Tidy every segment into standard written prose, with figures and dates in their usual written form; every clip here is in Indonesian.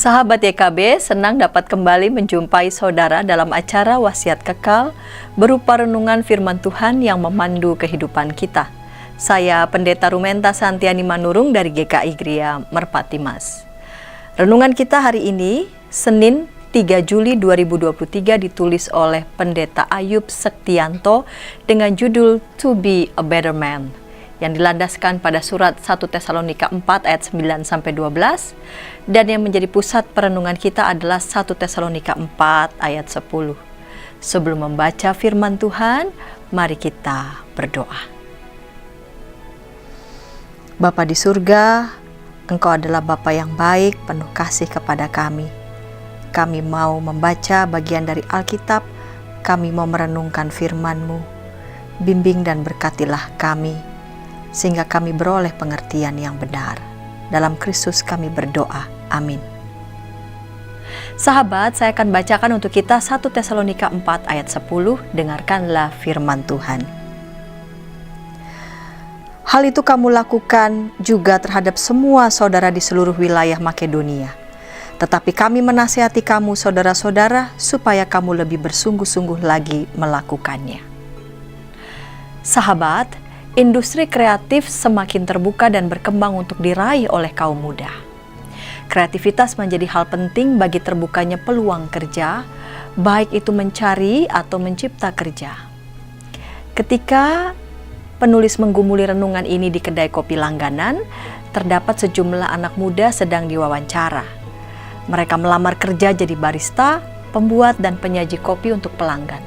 Sahabat YKB, senang dapat kembali menjumpai saudara dalam acara Wasiat Kekal berupa renungan firman Tuhan yang memandu kehidupan kita. Saya Pendeta Rumenta Santiani Manurung dari GKI Gria Merpati Mas. Renungan kita hari ini, Senin 3 Juli 2023 ditulis oleh Pendeta Ayub Sektianto dengan judul To Be a Better Man, yang dilandaskan pada surat 1 Tesalonika 4 ayat 9-12, dan yang menjadi pusat perenungan kita adalah 1 Tesalonika 4 ayat 10. Sebelum membaca firman Tuhan, mari kita berdoa. Bapa di surga, Engkau adalah Bapa yang baik, penuh kasih kepada kami. Kami mau membaca bagian dari Alkitab, kami mau merenungkan firman-Mu. Bimbing dan berkatilah kami, sehingga kami beroleh pengertian yang benar. Dalam Kristus kami berdoa. Amin. Sahabat, saya akan bacakan untuk kita 1 Tesalonika 4 ayat 10. Dengarkanlah firman Tuhan. Hal itu kamu lakukan juga terhadap semua saudara di seluruh wilayah Makedonia. Tetapi kami menasihati kamu saudara-saudara supaya kamu lebih bersungguh-sungguh lagi melakukannya. Sahabat, industri kreatif semakin terbuka dan berkembang untuk diraih oleh kaum muda. Kreativitas menjadi hal penting bagi terbukanya peluang kerja, baik itu mencari atau mencipta kerja. Ketika penulis menggumuli renungan ini di kedai kopi langganan, terdapat sejumlah anak muda sedang diwawancara. Mereka melamar kerja jadi barista, pembuat dan penyaji kopi untuk pelanggan.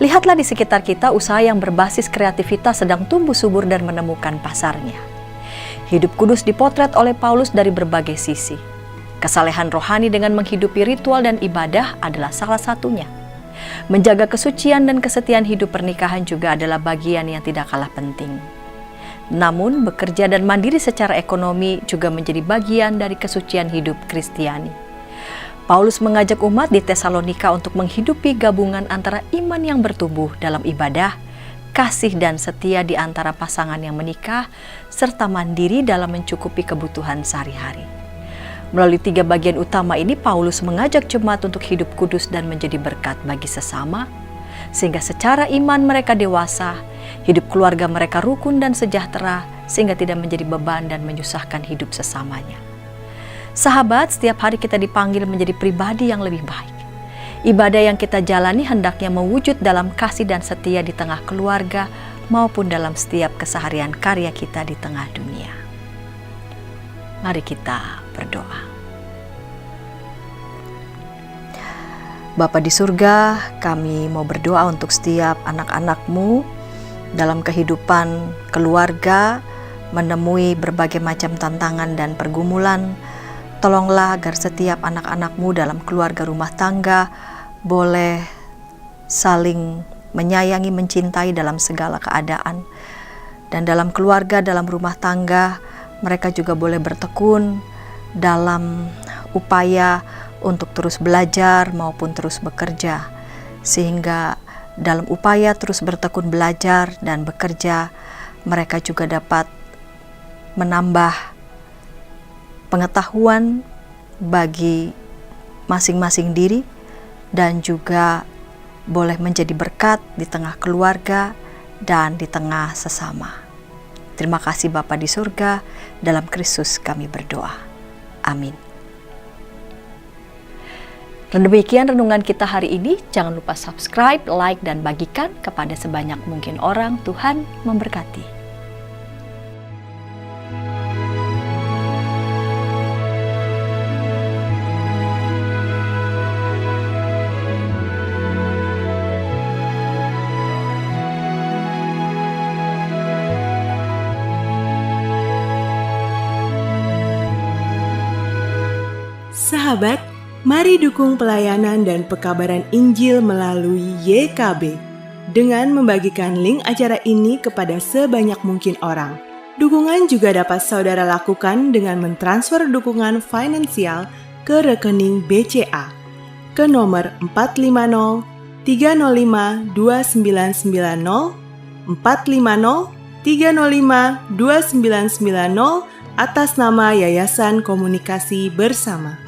Lihatlah di sekitar kita usaha yang berbasis kreativitas sedang tumbuh subur dan menemukan pasarnya. Hidup kudus dipotret oleh Paulus dari berbagai sisi. Kesalehan rohani dengan menghidupi ritual dan ibadah adalah salah satunya. Menjaga kesucian dan kesetiaan hidup pernikahan juga adalah bagian yang tidak kalah penting. Namun, bekerja dan mandiri secara ekonomi juga menjadi bagian dari kesucian hidup Kristiani. Paulus mengajak umat di Tesalonika untuk menghidupi gabungan antara iman yang bertumbuh dalam ibadah, kasih dan setia di antara pasangan yang menikah, serta mandiri dalam mencukupi kebutuhan sehari-hari. Melalui 3 bagian utama ini, Paulus mengajak jemaat untuk hidup kudus dan menjadi berkat bagi sesama, sehingga secara iman mereka dewasa, hidup keluarga mereka rukun dan sejahtera, sehingga tidak menjadi beban dan menyusahkan hidup sesamanya. Sahabat, setiap hari kita dipanggil menjadi pribadi yang lebih baik. Ibadah yang kita jalani hendaknya mewujud dalam kasih dan setia di tengah keluarga maupun dalam setiap keseharian karya kita di tengah dunia. Mari kita berdoa. Bapa di surga, kami mau berdoa untuk setiap anak-anak-Mu dalam kehidupan keluarga, menemui berbagai macam tantangan dan pergumulan. Tolonglah agar setiap anak-anak-Mu dalam keluarga rumah tangga boleh saling menyayangi, mencintai dalam segala keadaan. Dan dalam keluarga, dalam rumah tangga, mereka juga boleh bertekun dalam upaya untuk terus belajar maupun terus bekerja, sehingga dalam upaya terus bertekun belajar dan bekerja, mereka juga dapat menambah pengetahuan bagi masing-masing diri dan juga boleh menjadi berkat di tengah keluarga dan di tengah sesama. Terima kasih Bapa di surga, dalam Kristus kami berdoa. Amin. Dan demikian renungan kita hari ini. Jangan lupa subscribe, like, dan bagikan kepada sebanyak mungkin orang. Tuhan memberkati. Sahabat, mari dukung pelayanan dan pekabaran Injil melalui YKB dengan membagikan link acara ini kepada sebanyak mungkin orang. Dukungan juga dapat saudara lakukan dengan mentransfer dukungan finansial ke rekening BCA ke nomor 450 305 2990 450 305 2990 atas nama Yayasan Komunikasi Bersama.